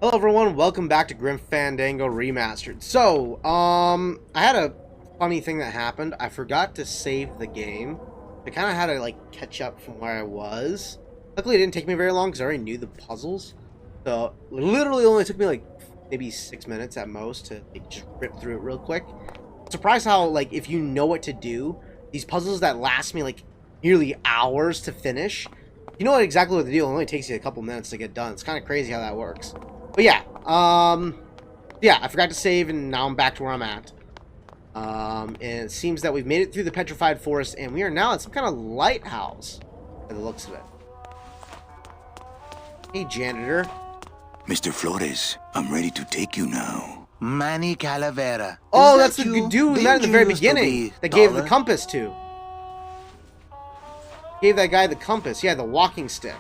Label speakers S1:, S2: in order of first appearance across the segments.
S1: Hello everyone, welcome back to Fandango Remastered. So, I had a funny thing that happened. I forgot to save the game. I kind of had to, like, catch up from where I was. Luckily, it didn't take me very long because I already knew the puzzles. So, literally only took me, like, maybe 6 minutes at most to, like, just rip through it real quick. I'm surprised how, like, if you know what to do, these puzzles that last me, like, nearly hours to finish, you know exactly what to do. It only takes you a couple minutes to get done. It's kind of crazy how that works. But yeah, I forgot to save, and now I'm back to where I'm at. And it seems that we've made it through the petrified forest, and we are now at some kind of lighthouse, by the looks of it. Hey, janitor.
S2: Mr. Flores, I'm ready to take you now.
S3: Manny Calavera.
S1: Oh, that's the dude we met in the very beginning that gave the compass to. Gave that guy the compass. Yeah, the walking stick.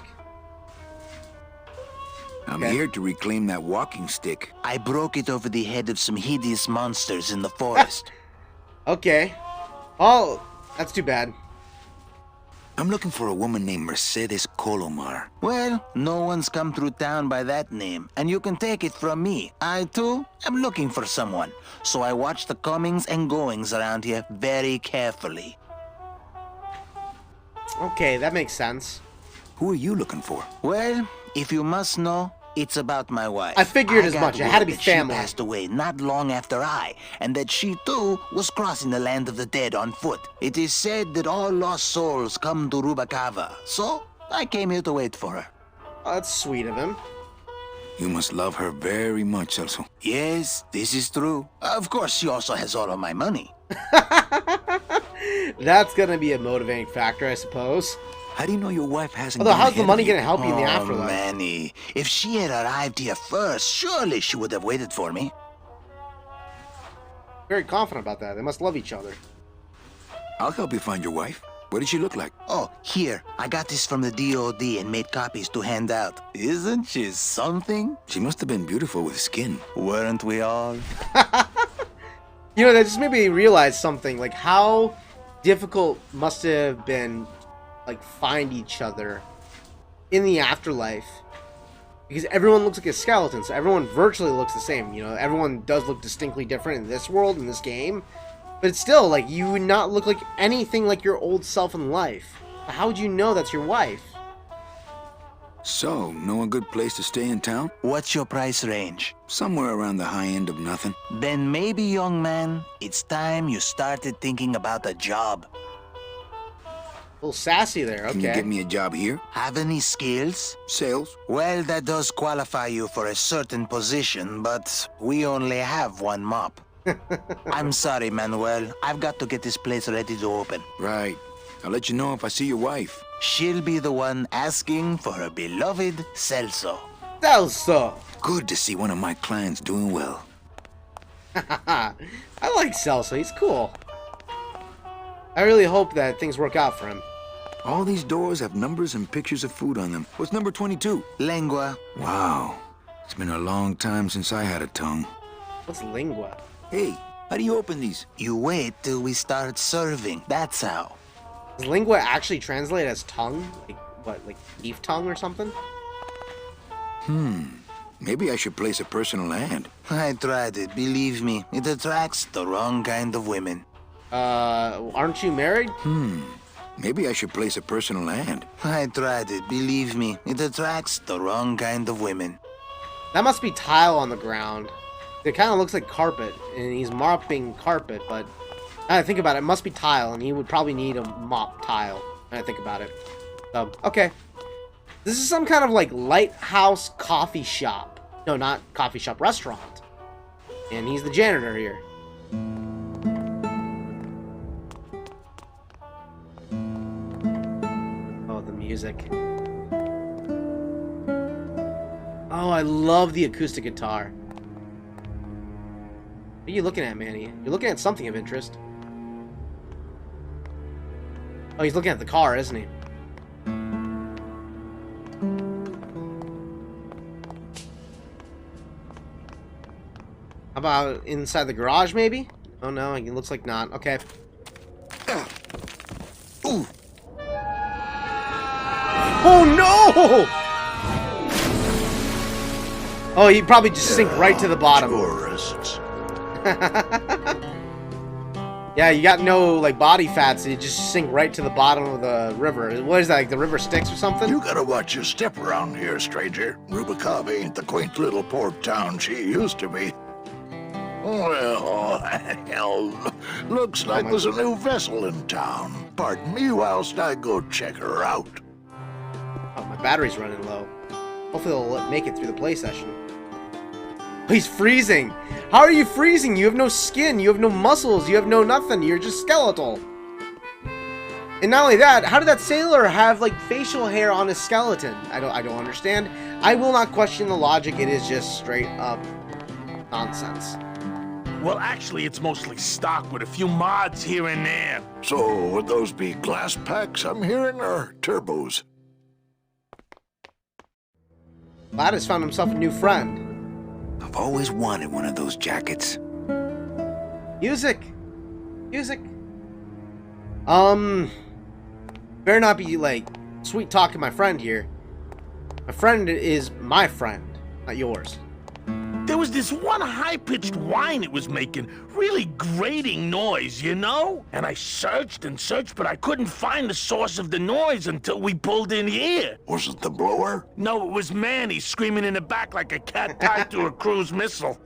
S2: I'm here to reclaim that walking stick.
S3: I broke it over the head of some hideous monsters in the forest.
S1: Okay. Oh, that's too bad.
S2: I'm looking for a woman named Mercedes Colomar.
S3: Well, no one's come through town by that name, and you can take it from me. I, too, am looking for someone, so I watch the comings and goings around here very carefully.
S1: Okay, that makes sense.
S2: Who are you looking for?
S3: Well, if you must know, it's about my wife.
S1: I figured as much. It had to be family.
S3: She passed away not long after I, and that she too was crossing the land of the dead on foot. It is said that all lost souls come to Rubacava, so I came here to wait for her.
S1: Oh, that's sweet of him.
S2: You must love her very much, Celso.
S3: Yes, this is true. Of course, she also has all of my money.
S1: That's gonna be a motivating factor, I suppose.
S2: How do you know your wife hasn't?
S1: Although, how's the money gonna help you in the afterlife?
S3: Manny, if she had arrived here first, surely she would have waited for me.
S1: Very confident about that. They must love each other.
S2: I'll help you find your wife. What did she look like?
S3: Oh, here. I got this from the DOD and made copies to hand out. Isn't she something?
S2: She must have been beautiful with skin.
S3: Weren't we all?
S1: You know, that just made me realize something. Like, how difficult must it have been, like, find each other in the afterlife, because everyone looks like a skeleton, so everyone virtually looks the same. You know, everyone does look distinctly different in this world, in this game, but it's still, like, you would not look like anything like your old self in life. How would you know that's your wife?
S2: So, know a good place to stay in town?
S3: What's your price range?
S2: Somewhere around the high end of nothing.
S3: Then maybe, young man, it's time you started thinking about a job.
S1: A little sassy there, okay.
S2: Can you get me a job here?
S3: Have any skills?
S2: Sales?
S3: Well, that does qualify you for a certain position, but we only have one mop. I'm sorry, Manuel. I've got to get this place ready to open.
S2: Right. I'll let you know if I see your wife.
S3: She'll be the one asking for her beloved Celso.
S1: Celso!
S2: Good to see one of my clients doing well.
S1: I like Celso. He's cool. I really hope that things work out for him.
S2: All these doors have numbers and pictures of food on them. What's number 22?
S3: Lengua.
S2: Wow. It's been a long time since I had a tongue.
S1: What's lingua?
S2: Hey, how do you open these?
S3: You wait till we start serving. That's how.
S1: Does lingua actually translate as tongue? Like, what, like beef tongue or something?
S2: Maybe I should place a personal hand.
S3: I tried it, believe me. It attracts the wrong kind of women.
S1: Aren't you married?
S2: Maybe I should place a personal hand.
S3: I tried it, believe me. It attracts the wrong kind of women.
S1: That must be tile on the ground. It kind of looks like carpet, and he's mopping carpet, but now I think about it, it must be tile, and he would probably need a mop tile, when I think about it. So, okay. This is some kind of, like, lighthouse coffee shop. No, not coffee shop, restaurant. And he's the janitor here. Oh, the music. Oh, I love the acoustic guitar. What are you looking at, Manny? You're looking at something of interest. Oh, he's looking at the car, isn't he? How about inside the garage, maybe? Oh, no, it looks like not. Okay.
S3: Ooh!
S1: Oh, no! Oh, he'd probably just sink right to the bottom.
S4: Tourists.
S1: Yeah, you got no, like, body fat, so you just sink right to the bottom of the river. What is that, like the river Styx or something?
S4: You gotta watch your step around here, stranger. Rubicava ain't the quaint little port town she used to be. Well, hell, looks like there's a new vessel in town. Pardon me whilst I go check her out.
S1: Oh, my battery's running low. Hopefully it'll make it through the play session. Oh, he's freezing! How are you freezing? You have no skin, you have no muscles, you have no nothing, you're just skeletal. And not only that, how did that sailor have, like, facial hair on his skeleton? I don't understand. I will not question the logic, it is just straight up nonsense.
S5: Well, actually, it's mostly stock with a few mods here and there.
S4: So, would those be glass packs I'm hearing, or turbos?
S1: Gladys found himself a new friend.
S2: I've always wanted one of those jackets.
S1: Music! Music! Better not be, like, sweet talking my friend here. My friend is my friend, not yours.
S5: There was this one high-pitched whine it was making, really grating noise, you know? And I searched and searched, but I couldn't find the source of the noise until we pulled in here.
S4: Was it the blower?
S5: No, it was Manny screaming in the back like a cat tied to a cruise missile.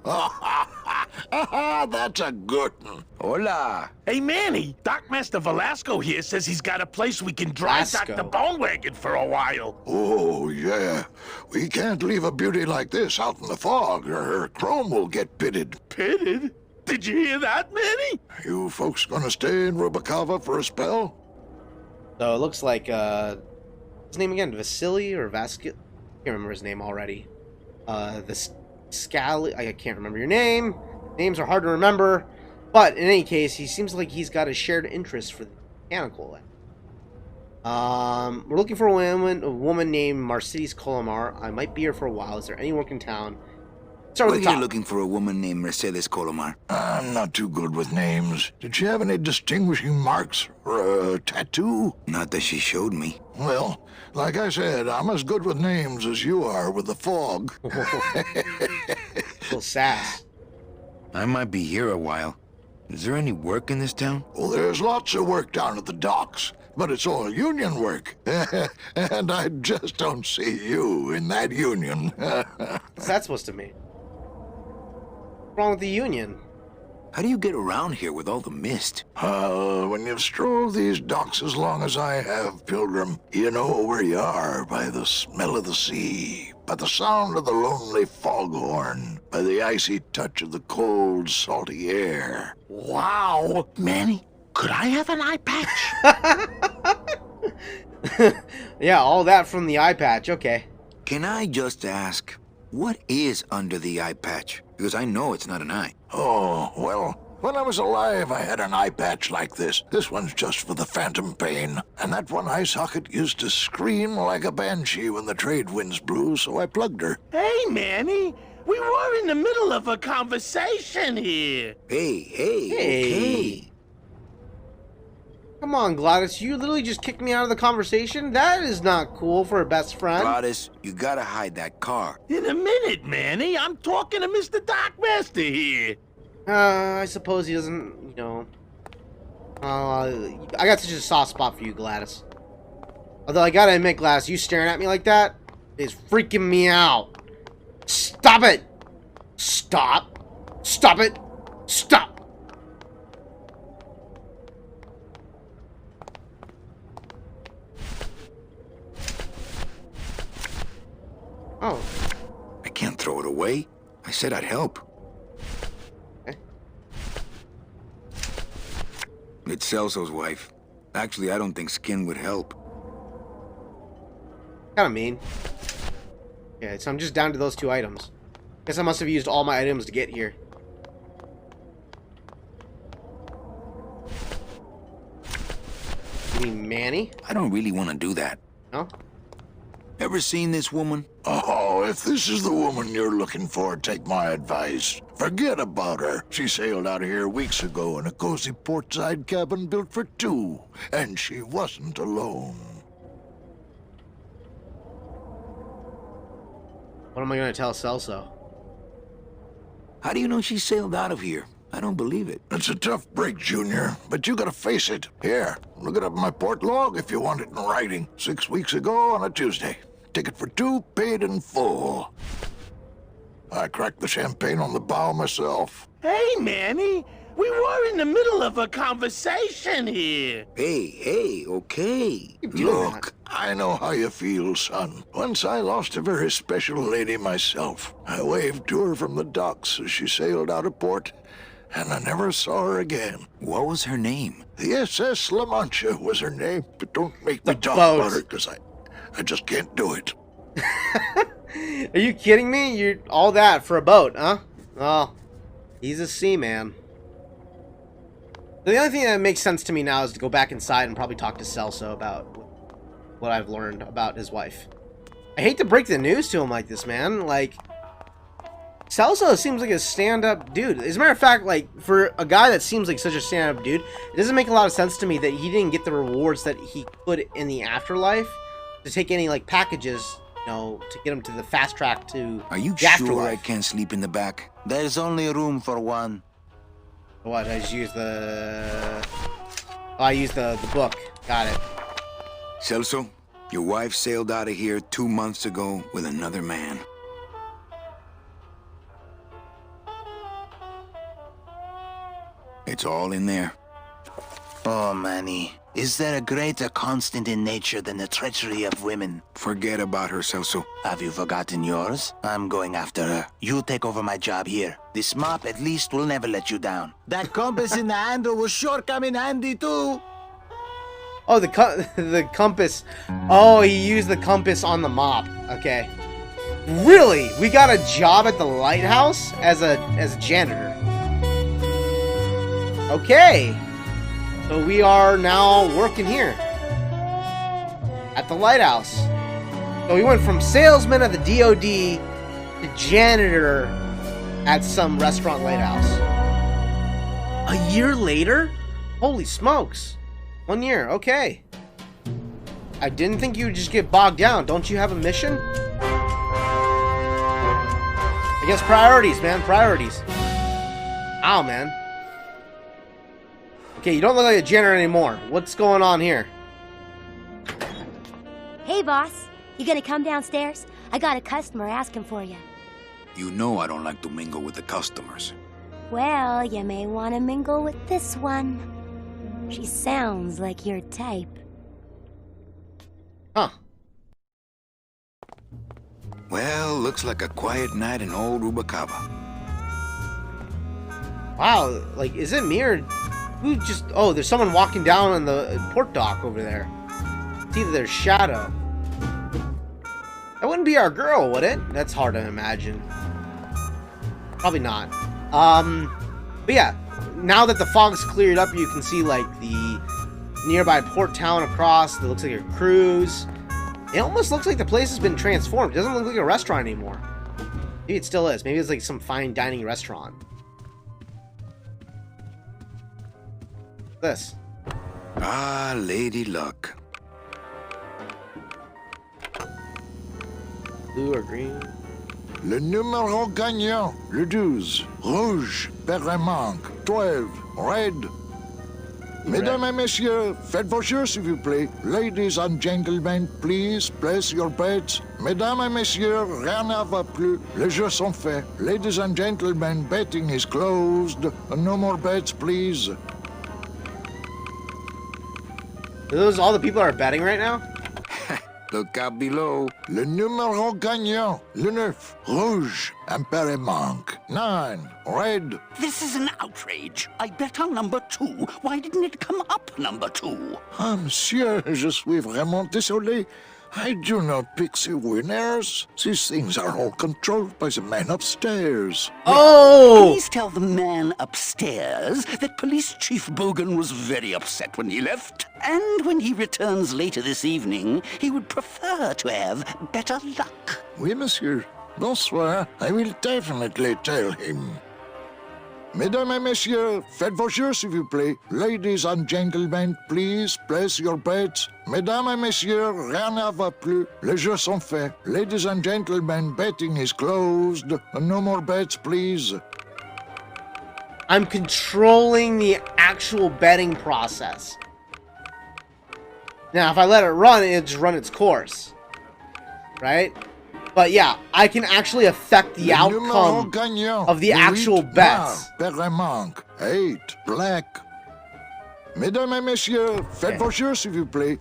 S4: That's a good one.
S2: Hola.
S5: Hey, Manny, Dockmaster Velasco here says he's got a place we can dry dock the bone wagon for a while.
S4: Oh, yeah. We can't leave a beauty like this out in the fog, or her chrome will get pitted.
S5: Pitted? Did you hear that, Manny?
S4: You folks gonna stay in Rubicava for a spell?
S1: So it looks like, his name again, Vasily or Vasquez? I can't remember his name already. The Scally, I can't remember your name. Names are hard to remember. But in any case, he seems like he's got a shared interest for the mechanical. We're looking for a woman named Mercedes Colomar. I might be here for a while. Is there any work in town? Start with the
S2: We're
S1: top.
S2: looking for a woman named Mercedes Colomar.
S4: I'm not too good with names. Did she have any distinguishing marks or a tattoo?
S2: Not that she showed me.
S4: Well, like I said, I'm as good with names as you are with the fog.
S1: Little sass.
S2: I might be here a while. Is there any work in this town?
S4: Well, there's lots of work down at the docks, but it's all union work. And I just don't see you in that union.
S1: What's that supposed to mean? What's wrong with the union?
S2: How do you get around here with all the mist?
S4: When you've strolled these docks as long as I have, Pilgrim, you know where you are by the smell of the sea, by the sound of the lonely foghorn, by the icy touch of the cold, salty air.
S5: Wow. Manny, could I have an eye patch?
S1: Yeah, all that from the eye patch. Okay.
S2: Can I just ask, what is under the eye patch? Because I know it's not an eye.
S4: Oh, well, when I was alive, I had an eye patch like this. This one's just for the phantom pain. And that one eye socket used to scream like a banshee when the trade winds blew, so I plugged her.
S5: Hey, Manny, we were in the middle of a conversation here.
S2: Hey, okay.
S1: Come on, Gladys. You literally just kicked me out of the conversation? That is not cool for a best friend.
S2: Gladys, you gotta hide that car.
S5: In a minute, Manny. I'm talking to Mr. Dockmaster here.
S1: I suppose he doesn't, you know... I got such a soft spot for you, Gladys. Although I gotta admit, Gladys, you staring at me like that is freaking me out. Stop it! Stop! Stop it! Stop! Oh.
S2: I can't throw it away. I said I'd help.
S1: Okay.
S2: It's Celso's wife. Actually, I don't think skin would help.
S1: Kinda mean. Okay, so I'm just down to those 2 items. Guess I must have used all my items to get here. You mean Manny?
S2: I don't really want to do that.
S1: No?
S2: Ever seen this woman?
S4: Oh, if this is the woman you're looking for, take my advice. Forget about her. She sailed out of here weeks ago in a cozy portside cabin built for 2, and she wasn't alone.
S1: What am I gonna tell Celso?
S2: How do you know she sailed out of here? I don't believe it.
S4: It's a tough break, Junior, but you gotta face it. Here, look it up in my port log if you want it in writing. 6 weeks ago on a Tuesday. Ticket for 2, paid in full. I cracked the champagne on the bow myself.
S5: Hey, Manny. We were in the middle of a conversation here.
S2: Hey, okay.
S4: Look, I know how you feel, son. Once I lost a very special lady myself. I waved to her from the docks as she sailed out of port, and I never saw her again.
S2: What was her name?
S4: The SS La Mancha was her name, but don't make me
S1: The
S4: talk
S1: boat.
S4: about her, because I just can't do it.
S1: Are you kidding me? You're all that for a boat, huh? Oh, he's a seaman. The only thing that makes sense to me now is to go back inside and probably talk to Celso about what I've learned about his wife. I hate to break the news to him like this, man. Like, Celso seems like a stand-up dude. As a matter of fact, like, for a guy that seems like such a stand-up dude, it doesn't make a lot of sense to me that he didn't get the rewards that he could in the afterlife to take any, like, packages, you know, to get him to the fast track to
S2: Are you
S1: the
S2: sure
S1: afterlife.
S2: I can't sleep in the back?
S3: There's only room for one.
S1: What? I just used the... Oh, I used the book. Got it.
S2: Celso, your wife sailed out of here 2 months ago with another man. It's all in there.
S3: Oh, Manny. Is there a greater constant in nature than the treachery of women?
S2: Forget about her, Celso.
S3: Have you forgotten yours? I'm going after her. You take over my job here. This mop at least will never let you down. That compass in the handle will sure come in handy too.
S1: Oh, the compass. Oh, he used the compass on the mop. Okay. Really? We got a job at the lighthouse as a janitor. Okay. So we are now working here at the lighthouse. So we went from salesman at the DOD to janitor at some restaurant lighthouse. A year later? Holy smokes. 1 year, okay. I didn't think you would just get bogged down. Don't you have a mission? I guess priorities, man. Priorities. Ow, man. Okay, you don't look like a janitor anymore. What's going on here?
S6: Hey, boss. You gonna come downstairs? I got a customer asking for you.
S2: You know I don't like to mingle with the customers.
S6: Well, you may want to mingle with this one. She sounds like your type.
S1: Huh.
S2: Well, looks like a quiet night in old Rubacava.
S1: Wow, like, is it me or who just... Oh, there's someone walking down on the port dock over there. It's either their shadow. That wouldn't be our girl, would it? That's hard to imagine. Probably not. But yeah, now that the fog's cleared up, you can see, like, the nearby port town across. It looks like a cruise. It almost looks like the place has been transformed. It doesn't look like a restaurant anymore. Maybe it still is. Maybe it's like some fine dining restaurant. This.
S2: Ah, Lady Luck.
S1: Blue or green?
S4: Le numéro gagnant, le 12. Rouge, Perremanque, 12. Red. Mesdames et messieurs, faites vos jeux, s'il vous plaît. Ladies and gentlemen, please place your bets. Mesdames et messieurs, rien ne va plus. Les jeux sont faits. Ladies and gentlemen, betting is closed. No more bets, please.
S1: Are those all the people that are betting right now?
S2: Look out below.
S4: Le numéro gagnant, le 9. Rouge, Perremanque. 9. Red.
S7: This is an outrage. I bet on number 2. Why didn't it come up number 2?
S4: Ah, monsieur, je suis vraiment désolé. I do not pick the winners. These things are all controlled by the man upstairs.
S1: Oh!
S7: Please tell the man upstairs that Police Chief Bogan was very upset when he left. And when he returns later this evening, he would prefer to have better luck.
S4: Oui, monsieur. Bonsoir. I will definitely tell him. Mesdames et messieurs, faites vos jeux, s'il vous plaît. Ladies and gentlemen, please place your bets. Mesdames et messieurs, rien ne va plus. Les jeux sont faits. Ladies and gentlemen, betting is closed. No more bets, please.
S1: I'm controlling the actual betting process. Now, if I let it run, it'll just run its course. Right? But yeah, I can actually affect the outcome of the actual bets.
S4: Manque, 8, black. Mesdames et messieurs, faites vos jeux, s'il vous plaît.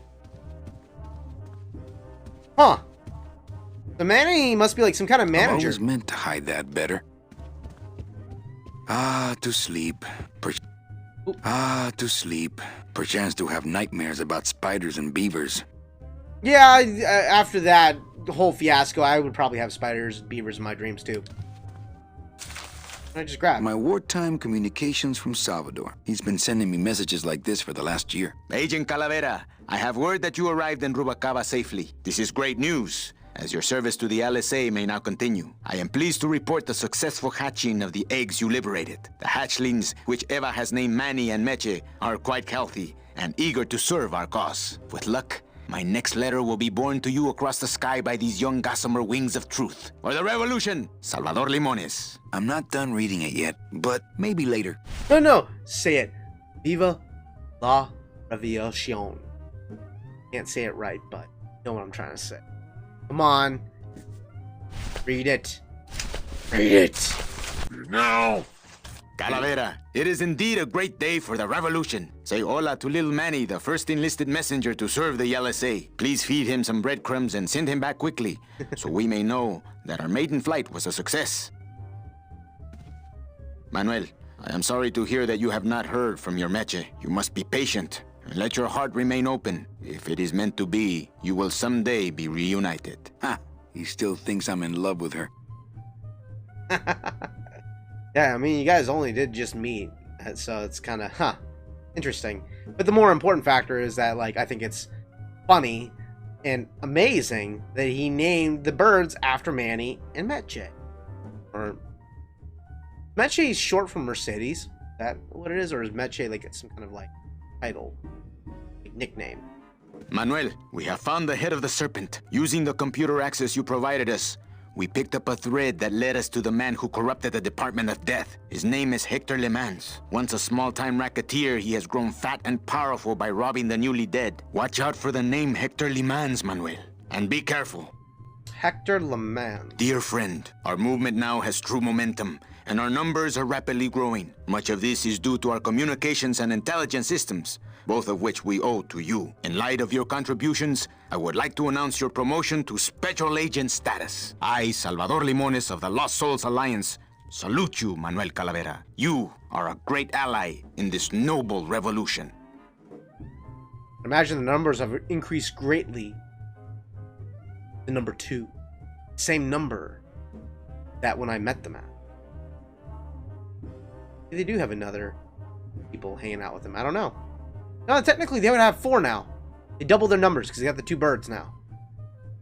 S1: Huh. The Manny must be like some kind of
S2: I
S1: manager.
S2: was meant to hide that better. Ah, to sleep. To sleep. Perchance to have nightmares about spiders and beavers.
S1: Yeah, after that whole fiasco, I would probably have spiders and beavers in my dreams too. I just grabbed
S2: My wartime communications from Salvador. He's been sending me messages like this for the last year.
S8: Agent Calavera, I have word that you arrived in Rubacava safely. This is great news, as your service to the LSA may now continue. I am pleased to report the successful hatching of the eggs you liberated. The hatchlings, which Eva has named Manny and Meche, are quite healthy and eager to serve our cause. With luck, my next letter will be borne to you across the sky by these young gossamer wings of truth. For the revolution, Salvador Limones.
S2: I'm not done reading it yet, but maybe later.
S1: No, say it. Viva la revolution. Can't say it right, but you know what I'm trying to say. Come on. Read it. Read it.
S5: No.
S8: Calavera, it is indeed a great day for the revolution. Say hola to little Manny, the first enlisted messenger to serve the LSA. Please feed him some breadcrumbs and send him back quickly, so we may know that our maiden flight was a success. Manuel, I am sorry to hear that you have not heard from your Meche. You must be patient, and let your heart remain open. If it is meant to be, you will someday be reunited.
S2: Ha! He still thinks I'm in love with her.
S1: Yeah, I mean, you guys only did just meet, so it's kind of, interesting. But the more important factor is that, like, I think it's funny and amazing that he named the birds after Manny and Meche. Or Meche is short for Mercedes. Is that what it is? Or is Meche like some kind of like title, like nickname?
S8: Manuel, we have found the head of the serpent. Using the computer access you provided us, we picked up a thread that led us to the man who corrupted the Department of Death. His name is Hector Le Mans. Once a small-time racketeer, he has grown fat and powerful by robbing the newly dead. Watch out for the name Hector Le Mans, Manuel. And be careful.
S1: Hector Le Mans.
S8: Dear friend, our movement now has true momentum, and our numbers are rapidly growing. Much of this is due to our communications and intelligence systems, both of which we owe to you. In light of your contributions, I would like to announce your promotion to Special Agent status. I, Salvador Limones of the Lost Souls Alliance, salute you, Manuel Calavera. You are a great ally in this noble revolution.
S1: Imagine the numbers have increased greatly. The number 2. Same number that when I met them at. They do have another people hanging out with them. I don't know. No, technically they would have 4 now. They doubled their numbers because they got the 2 birds now.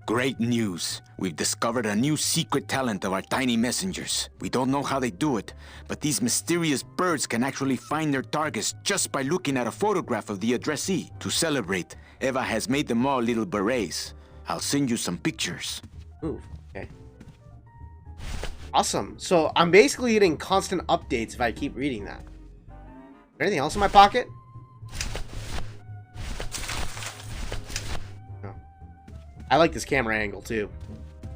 S8: Great news. We've discovered a new secret talent of our tiny messengers. We don't know how they do it, but these mysterious birds can actually find their targets just by looking at a photograph of the addressee. To celebrate, Eva has made them all little berets. I'll send you some pictures.
S1: Ooh, okay. Awesome. So I'm basically getting constant updates if I keep reading that. Anything else in my pocket? No. I like this camera angle too.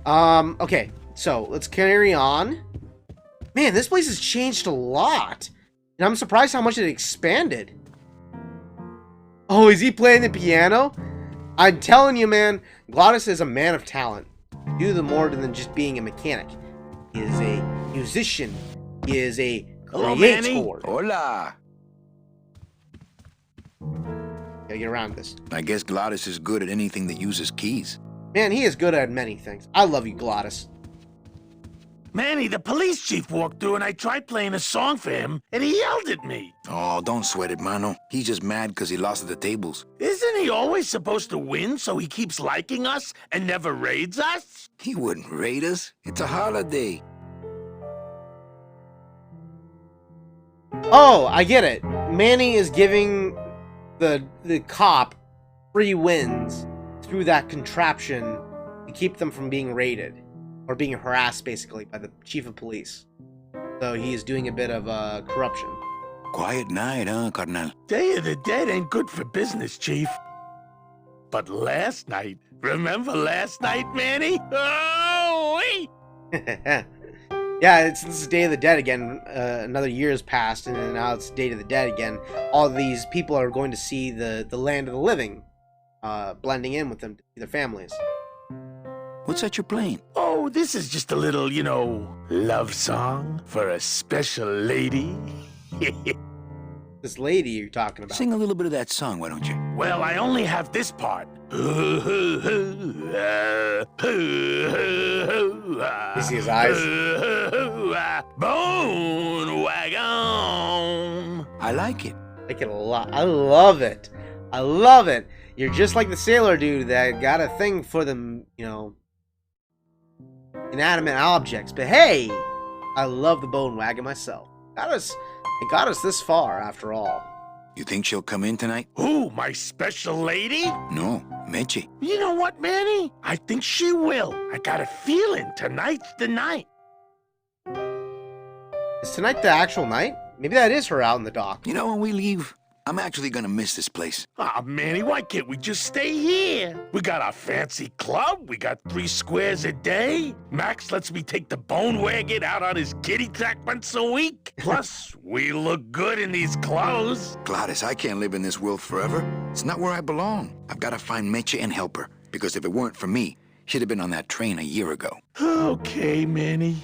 S1: Okay. So let's carry on. Man, this place has changed a lot. And I'm surprised how much it expanded. Oh, is he playing the piano? I'm telling you, man, Glottis is a man of talent. Do the more than just being a mechanic. He is a musician. He is a creator.
S2: Hola.
S1: Gotta get around this.
S2: I guess Glottis is good at anything that uses keys.
S1: Man, he is good at many things. I love you, Glottis.
S5: Manny, the police chief walked through and I tried playing a song for him and he yelled at me.
S2: Oh, don't sweat it, mano. He's just mad because he lost at the tables.
S5: Isn't he always supposed to win so he keeps liking us and never raids us?
S2: He wouldn't raid us. It's a holiday.
S1: Oh, I get it. Manny is giving the cop free wins through that contraption to keep them from being raided. Or being harassed, basically, by the chief of police. So he's doing a bit of corruption.
S2: Quiet night, huh, carnal?
S5: Day of the Dead ain't good for business, Chief. But last night, remember last night, Manny? Oh, wait!
S1: Yeah, since it's Day of the Dead again, another year has passed, and now it's Day of the Dead again. All these people are going to see the land of the living, blending in with them to see their families.
S2: What's that you're playing?
S5: Oh, this is just a little, you know, love song for a special lady.
S1: This lady you're talking about.
S2: Sing a little bit of that song, why don't you?
S5: Well, I only have this part. You
S1: see his eyes?
S5: Bone wagon.
S2: I like it.
S1: I like it a lot. I love it. I love it. You're just like the sailor dude that got a thing for them, you know, inanimate objects. But hey, I love the bone wagon myself. It got us this far, after all.
S2: You think she'll come in tonight?
S5: Who, my special lady?
S2: No, Meche.
S5: You know what, Manny? I think she will. I got a feeling tonight's the night.
S1: Is tonight the actual night? Maybe that is her out in the dock.
S2: You know, when we leave, I'm actually gonna miss this place.
S5: Aw, Manny, why can't we just stay here? We got our fancy club. We got 3 squares a day. Max lets me take the bone wagon out on his kiddie track once a week. Plus, we look good in these clothes.
S2: Gladys, I can't live in this world forever. It's not where I belong. I've got to find Meche and help her. Because if it weren't for me, she'd have been on that train a year ago.
S5: Okay, Manny.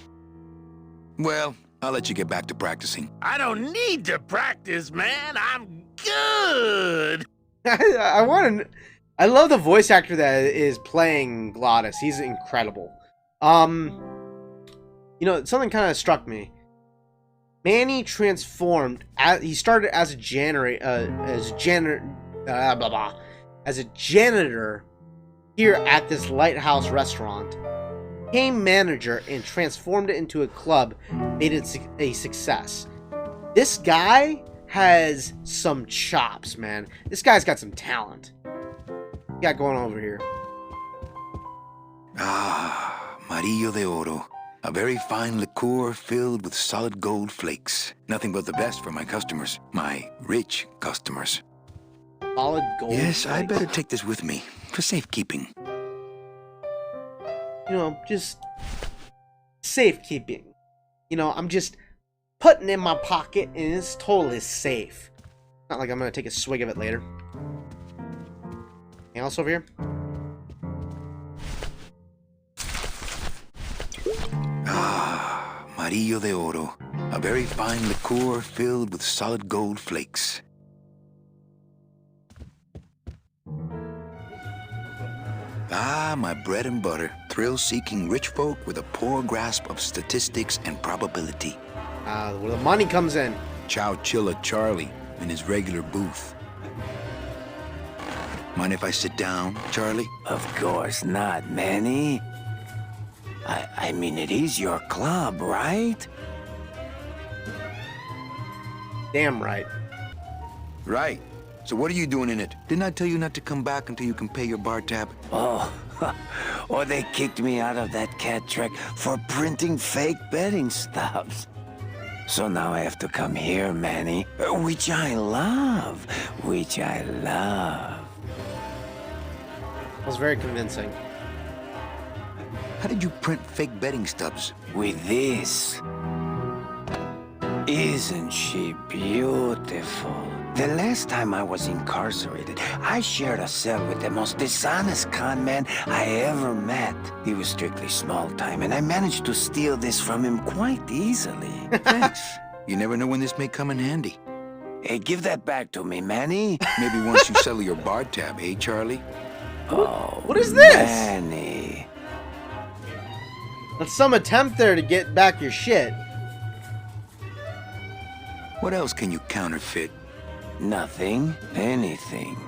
S2: Well, I'll let you get back to practicing.
S5: I don't need to practice, man. I'm good.
S1: I love the voice actor that is playing Glottis. He's incredible. You know, something kind of struck me. Manny transformed. He started as a janitor, as a janitor here at this lighthouse restaurant. Became manager and transformed it into a club, made it a success. This guy has some chops, man. This guy's got some talent. What you got going over here?
S2: Ah, Marillo de Oro. A very fine liqueur filled with solid gold flakes. Nothing but the best for my customers. My rich customers.
S1: Solid gold
S2: Yes,
S1: flakes.
S2: I better take this with me for safekeeping.
S1: You know, just safekeeping. You know, I'm just putting it in my pocket and it's totally safe. Not like I'm gonna take a swig of it later. Anything else over here?
S2: Ah, Marillo de Oro. A very fine liqueur filled with solid gold flakes. Ah, my bread and butter. Thrill-seeking rich folk with a poor grasp of statistics and probability.
S1: Where the money comes in.
S2: Chow Chilla Charlie in his regular booth. Mind if I sit down, Charlie?
S3: Of course not, Manny. I mean, it is your club, right?
S1: Damn right.
S2: Right. So what are you doing in it? Didn't I tell you not to come back until you can pay your bar tab?
S3: Oh, or they kicked me out of that cat track for printing fake betting stubs. So now I have to come here, Manny, which I love, which I love.
S1: That was very convincing.
S2: How did you print fake betting stubs?
S3: With this. Isn't she beautiful? The last time I was incarcerated, I shared a cell with the most dishonest con man I ever met. He was strictly small time, and I managed to steal this from him quite easily.
S2: Thanks. You never know when this may come in handy.
S3: Hey, give that back to me, Manny.
S2: Maybe once you settle your bar tab, eh, Charlie?
S3: Oh,
S1: What is this?
S3: Manny.
S1: That's some attempt there to get back your shit.
S2: What else can you counterfeit?
S3: Nothing, anything.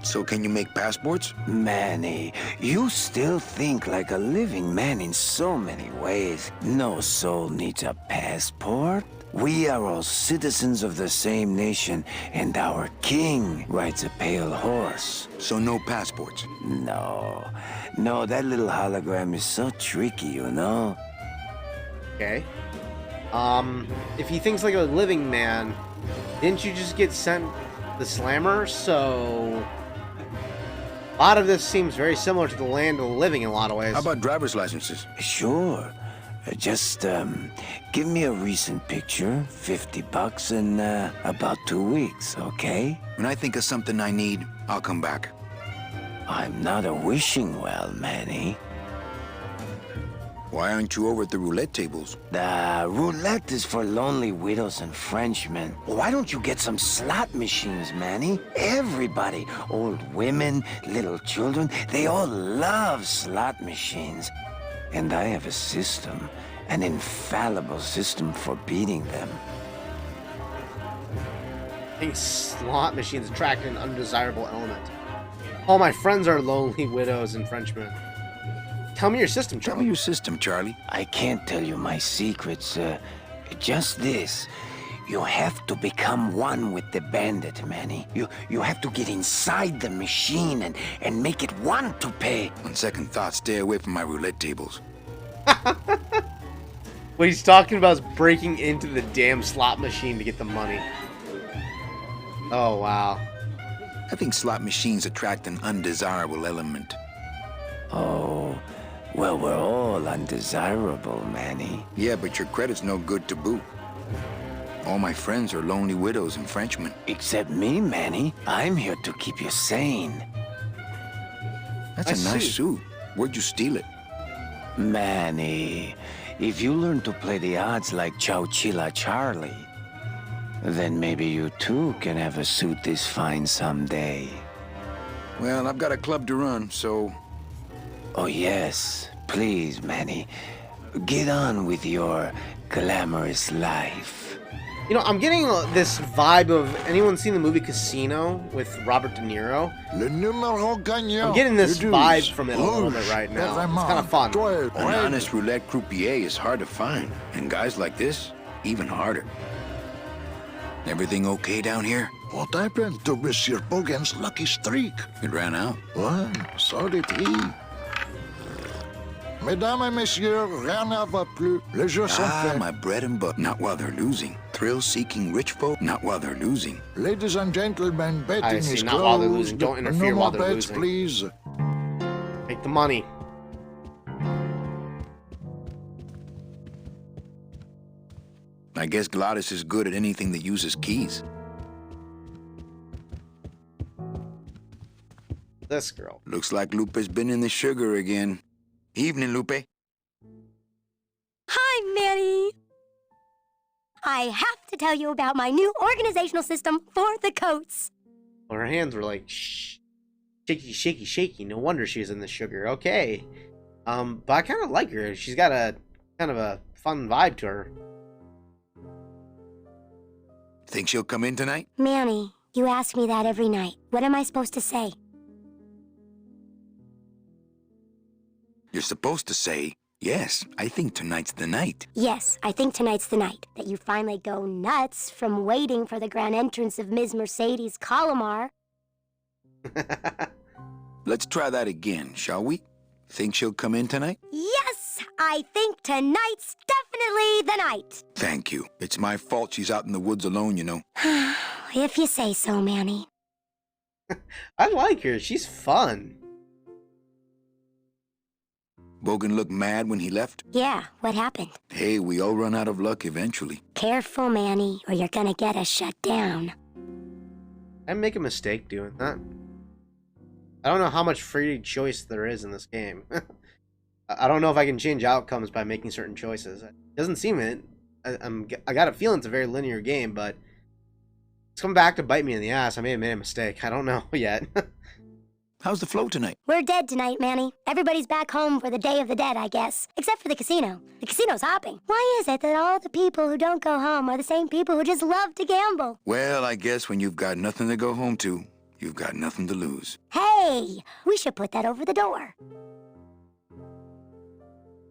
S2: So can you make passports?
S3: Manny, you still think like a living man in so many ways. No soul needs a passport. We are all citizens of the same nation, and our king rides a pale horse.
S2: So no passports?
S3: No, that little hologram is so tricky, you know?
S1: Okay. If he thinks like a living man, didn't you just get sent the slammer? So a lot of this seems very similar to the land of the living in a lot of ways.
S2: How about driver's licenses?
S3: Sure. Just, give me a recent picture, $50 in, about 2 weeks, okay?
S2: When I think of something I need, I'll come back.
S3: I'm not a wishing well, Manny.
S2: Why aren't you over at the roulette tables?
S3: The roulette is for lonely widows and Frenchmen. Why don't you get some slot machines, Manny? Everybody, old women, little children, they all love slot machines. And I have a system, an infallible system for beating them.
S1: I think slot machines attract an undesirable element. All my friends are lonely widows and Frenchmen. Tell me your system,
S2: Tell
S1: Charlie.
S2: me your system, Charlie.
S3: I can't tell you my secrets, just this. You have to become one with the bandit, Manny. You have to get inside the machine and make it want to pay.
S2: On second thought, stay away from my roulette tables.
S1: What he's talking about is breaking into the damn slot machine to get the money. Oh, wow.
S2: I think slot machines attract an undesirable element.
S3: Oh, well, we're all undesirable, Manny.
S2: Yeah, but your credit's no good to boot. All my friends are lonely widows and Frenchmen.
S3: Except me, Manny. I'm here to keep you sane.
S2: That's a nice suit. Where'd you steal it?
S3: Manny, if you learn to play the odds like Chowchilla Charlie, then maybe you too can have a suit this fine someday.
S2: Well, I've got a club to run, so...
S3: Oh yes, please, Manny. Get on with your glamorous life.
S1: You know, I'm getting this vibe of... Anyone seen the movie Casino with Robert De Niro?
S4: Le numéro gagnant.
S1: I'm getting this
S4: Reduce.
S1: vibe from it a little bit
S4: Rouge.
S1: right now. It's
S4: Vraiment.
S1: kind of fun.
S4: Toi,
S2: An honest roulette croupier is hard to find, and guys like this, even harder. Everything okay down here?
S4: What happened to Monsieur Bogan's lucky streak?
S2: It ran out.
S4: Well, so did he. Mesdames et messieurs, rien ne va plus. Les jeux sont faits.
S2: My bread and butter. Not while they're losing. Thrill-seeking rich folk. Not while they're losing.
S4: Ladies and gentlemen, betting
S1: I see,
S4: is
S1: not
S4: closed.
S1: while they're losing. Don't interfere
S4: no
S1: while
S4: more
S1: they're
S4: bets,
S1: losing.
S4: please.
S1: Take the money.
S2: I guess Gladys is good at anything that uses keys.
S1: This girl.
S2: Looks like Lupe's been in the sugar again. Evening, Lupe.
S6: Hi, Manny. I have to tell you about my new organizational system for the coats.
S1: Well, her hands were like, shh. Shaky, shaky, shaky. No wonder she's in the sugar. Okay. But I kind of like her. She's got a kind of a fun vibe to her.
S2: Think she'll come in tonight?
S6: Manny, you ask me that every night. What am I supposed to say?
S2: You're supposed to say, yes, I think tonight's the night.
S6: Yes, I think tonight's the night that you finally go nuts from waiting for the grand entrance of Ms. Mercedes Colomar.
S2: Let's try that again, shall we? Think she'll come in tonight?
S6: Yes, I think tonight's definitely the night.
S2: Thank you. It's my fault she's out in the woods alone, you know.
S6: If you say so, Manny.
S1: I like her. She's fun.
S2: Bogan looked mad when he left?
S6: Yeah, what happened?
S2: Hey, we all run out of luck eventually.
S6: Careful, Manny, or you're gonna get us shut down.
S1: I make a mistake doing that. I don't know how much free choice there is in this game. I don't know if I can change outcomes by making certain choices. It doesn't seem it. I got a feeling it's a very linear game, but it's come back to bite me in the ass. I may have made a mistake. I don't know yet.
S2: How's the flow tonight?
S6: We're dead tonight, Manny. Everybody's back home for the Day of the Dead, I guess. Except for the casino. The casino's hopping. Why is it that all the people who don't go home are the same people who just love to gamble?
S2: Well, I guess when you've got nothing to go home to, you've got nothing to lose.
S6: Hey, we should put that over the door.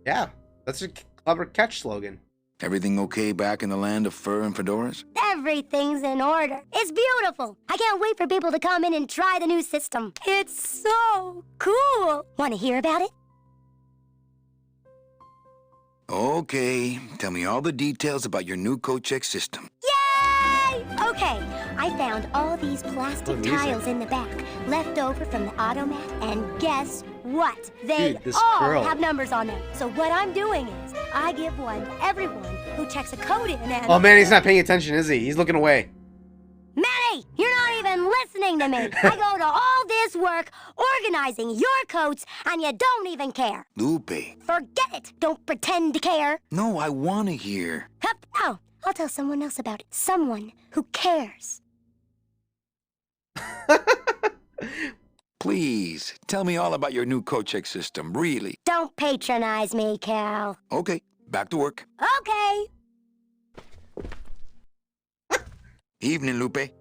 S1: Yeah, that's a clever catch slogan.
S2: Everything okay back in the land of fur and fedoras?
S6: Everything's in order. It's beautiful. I can't wait for people to come in and try the new system. It's so cool. Want to hear about it?
S2: Okay, tell me all the details about your new code check system.
S6: Yay! Okay, I found all these plastic tiles in the back, left over from the automat, and guess what? They
S1: Dude, this
S6: all
S1: girl.
S6: have numbers on them. So what I'm doing is, I give one to everyone who checks a code in and...
S1: Oh man, he's not paying attention, is he? He's looking away.
S6: Manny, you're not even listening to me. I go to all this work organizing your coats, and you don't even care.
S2: Lupe.
S6: Forget it. Don't pretend to care.
S2: No, I want to hear.
S6: Hup. Oh, I'll tell someone else about it. Someone who cares.
S2: Please, tell me all about your new code check system, really.
S6: Don't patronize me, Cal.
S2: Okay, back to work.
S6: Okay.
S2: Evening, Lupe.
S1: I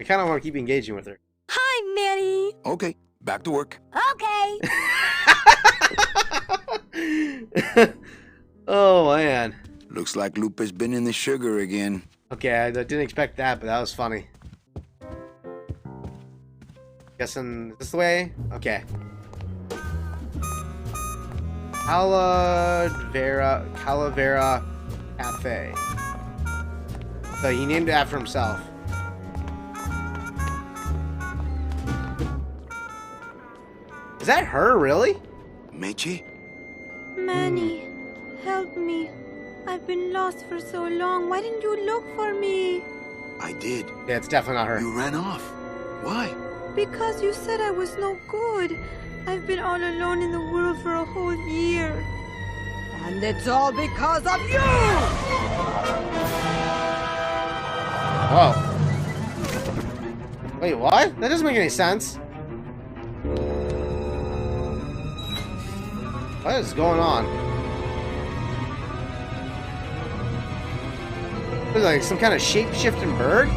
S1: kind of want to keep engaging with her.
S6: Hi, Manny.
S2: Okay, back to work.
S6: Okay.
S1: Oh man.
S2: Looks like Lupe's been in the sugar again.
S1: Okay, I didn't expect that, but that was funny. Guessing this way? Okay. Calavera Cafe. So he named it after himself. Is that her, really?
S2: Meche?
S9: Manny, help me. I've been lost for so long. Why didn't you look for me?
S2: I did.
S1: Yeah, it's definitely not her.
S2: You ran off. Why?
S9: Because you said I was no good. I've been all alone in the world for a whole year. And it's all because of you!
S1: Whoa. Wait, what? That doesn't make any sense. What is going on? What is it, like some kind of shape-shifting bird? I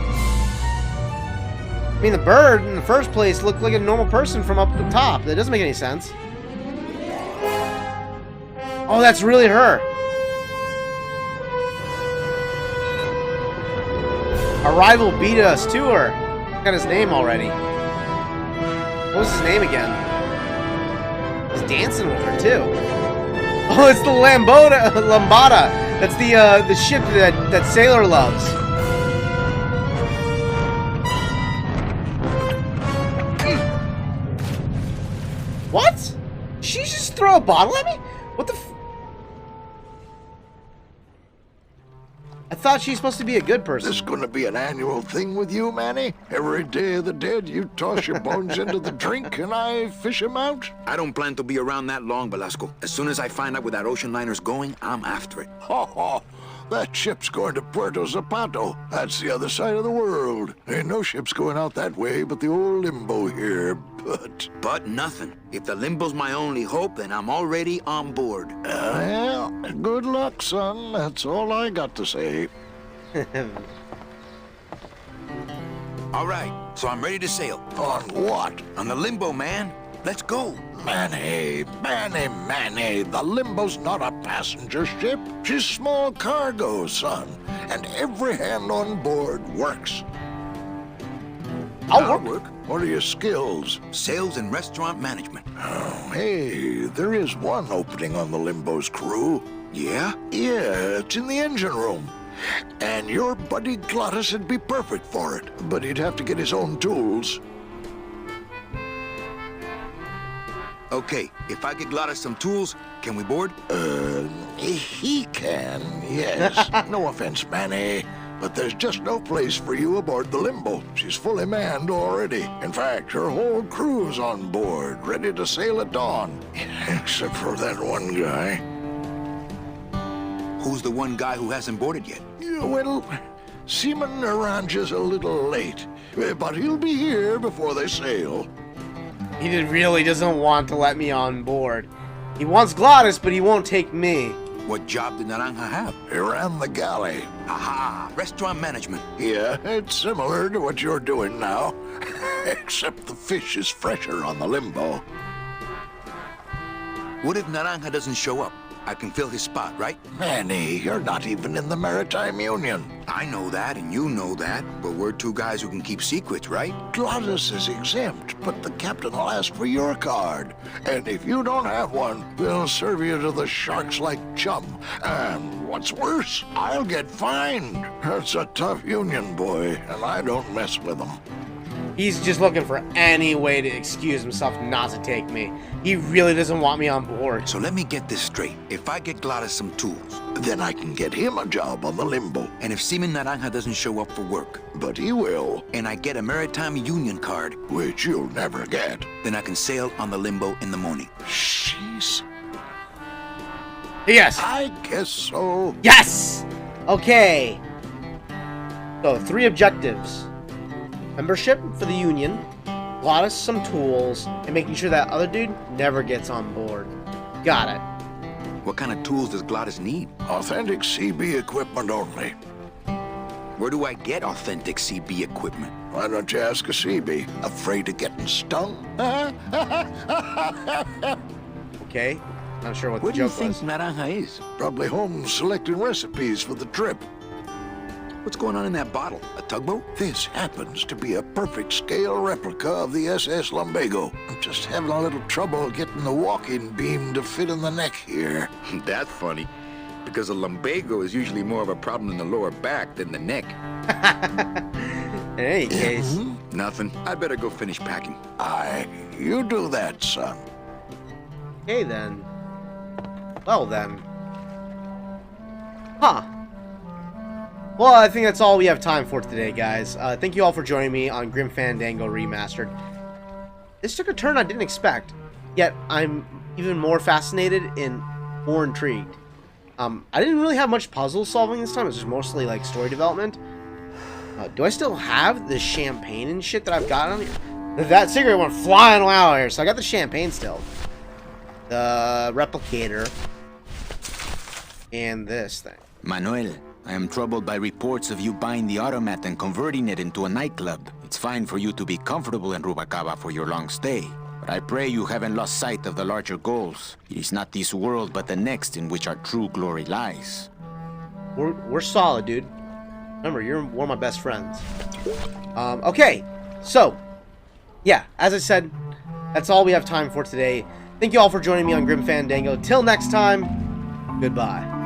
S1: mean, the bird in the first place looked like a normal person from up the top. That doesn't make any sense. Oh, that's really her. Our rival beat us to her. Got his name already. What was his name again? He's dancing with her too. Oh, it's the Lambada. That's the ship that Sailor loves. What? Did she just throw a bottle at me? What the f... I thought she's supposed to be a good person.
S4: This gonna be an annual thing with you, Manny? Every Day of the Dead, you toss your bones into the drink and I fish 'em out?
S2: I don't plan to be around that long, Velasco. As soon as I find out where that ocean liner's going, I'm after it.
S4: Ho ho! That ship's going to Puerto Zapato. That's the other side of the world. Ain't no ships going out that way but the old Limbo here,
S2: But nothing. If the Limbo's my only hope, then I'm already on board.
S4: Well, good luck, son. That's all I got to say.
S2: All right, so I'm ready to sail.
S4: On what?
S2: On the Limbo, man. Let's go.
S4: Manny, the Limbo's not a passenger ship. She's small cargo, son. And every hand on board works.
S1: I'll work.
S4: What are your skills?
S2: Sales and restaurant management.
S4: Oh, hey, there is one opening on the Limbo's crew.
S2: Yeah?
S4: Yeah, it's in the engine room. And your buddy Glottis would be perfect for it, but he'd have to get his own tools.
S2: Okay, if I get Glottis some tools, can we board?
S4: He can, yes. No offense, Manny, but there's just no place for you aboard the Limbo. She's fully manned already. In fact, her whole crew's on board, ready to sail at dawn. Except for that one guy.
S2: Who's the one guy who hasn't boarded yet?
S4: Yeah, well, Seaman Naranja's a little late, but he'll be here before they sail.
S1: He really doesn't want to let me on board. He wants Glottis, but he won't take me.
S2: What job did Naranja have?
S4: He ran the galley.
S2: Aha, restaurant management.
S4: Yeah, it's similar to what you're doing now, except the fish is fresher on the Limbo.
S2: What if Naranja doesn't show up? I can fill his spot, right?
S4: Manny, you're not even in the Maritime Union.
S2: I know that, and you know that, but we're two guys who can keep secrets, right?
S4: Glottis is exempt, but the captain will ask for your card. And if you don't have one, we'll serve you to the sharks like chum. And what's worse, I'll get fined. It's a tough union, boy, and I don't mess with them.
S1: He's just looking for any way to excuse himself not to take me. He really doesn't want me on board.
S2: So let me get this straight. If I get Glottis some tools,
S4: Then I can get him a job on the Limbo.
S2: and if Seaman Naranja doesn't show up for work,
S4: But he will,
S2: and I get a Maritime Union card,
S4: which you'll never get.
S2: then I can sail on the Limbo in the morning.
S4: Jeez.
S1: Yes.
S4: I guess so.
S1: Yes. Okay. So 3 objectives: membership for the Union, Glottis some tools, and making sure that other dude never gets on board. Got it.
S2: What kind of tools does Glottis need?
S4: Authentic CB equipment only.
S2: Where do I get authentic CB equipment?
S4: Why don't you ask a CB? Afraid of getting stung?
S1: Okay. Not sure what
S2: Where
S1: the
S2: do you
S1: joke
S2: think
S1: was.
S2: Naranja is?
S4: Probably home selecting recipes for the trip.
S2: What's going on in that bottle? A tugboat?
S4: This happens to be a perfect scale replica of the SS Lumbago. I'm just having a little trouble getting the walking beam to fit in the neck here.
S2: That's funny, because a lumbago is usually more of a problem in the lower back than the neck.
S1: In any case.
S2: Nothing. I'd better go finish packing.
S4: Aye, you do that, son.
S1: Okay then. Well then. Huh. Well, I think that's all we have time for today, guys. Thank you all for joining me on Grim Fandango Remastered. This took a turn I didn't expect, yet I'm even more fascinated and more intrigued. I didn't really have much puzzle solving this time. It was just mostly like story development. Do I still have the champagne and shit that I've got on here? That cigarette went flying wild here, so I got the champagne still. The replicator. And this thing.
S8: Manuel, I am troubled by reports of you buying the automat and converting it into a nightclub. It's fine for you to be comfortable in Rubacava for your long stay, but I pray you haven't lost sight of the larger goals. It is not this world, but the next in which our true glory lies.
S1: We're solid, dude. Remember, you're one of my best friends. Okay, so, yeah, as I said, that's all we have time for today. Thank you all for joining me on Grim Fandango. Till next time, goodbye.